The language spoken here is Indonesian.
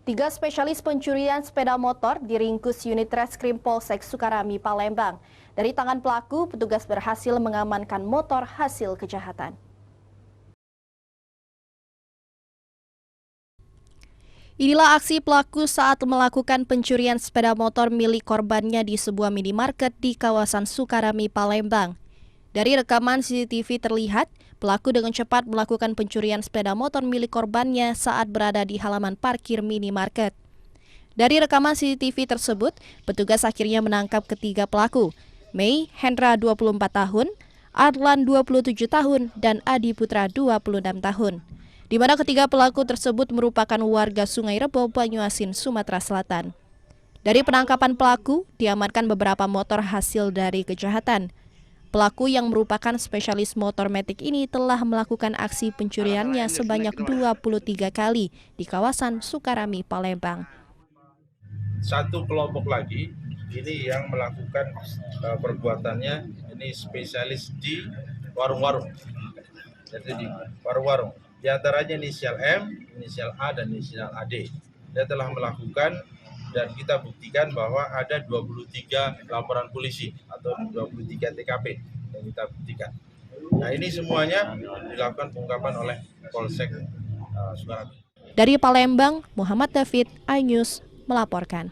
Tiga spesialis pencurian sepeda motor diringkus unit Reskrim Polsek Sukarami, Palembang. Dari tangan pelaku, petugas berhasil mengamankan motor hasil kejahatan. Inilah aksi pelaku saat melakukan pencurian sepeda motor milik korbannya di sebuah minimarket di kawasan Sukarami, Palembang. Dari rekaman CCTV terlihat, pelaku dengan cepat melakukan pencurian sepeda motor milik korbannya saat berada di halaman parkir minimarket. Dari rekaman CCTV tersebut, petugas akhirnya menangkap ketiga pelaku, Mei Hendra 24 tahun, Adlan 27 tahun, dan Adi Putra 26 tahun. Di mana ketiga pelaku tersebut merupakan warga Sungai Rebo, Banyuasin, Sumatera Selatan. Dari penangkapan pelaku, diamankan beberapa motor hasil dari kejahatan. Pelaku yang merupakan spesialis motor metik ini telah melakukan aksi pencuriannya sebanyak 23 kali di kawasan Sukarami, Palembang. Satu kelompok lagi ini yang melakukan perbuatannya ini spesialis di warung-warung. Jadi di warung-warung. Di antaranya inisial M, inisial A, dan inisial AD. Dia telah melakukan dan kita buktikan bahwa ada 23 laporan polisi atau 23 TKP yang kita buktikan. Nah, ini semuanya dilakukan pengungkapan oleh Polsek Sukarami. Dari Palembang, Muhammad David, iNews melaporkan.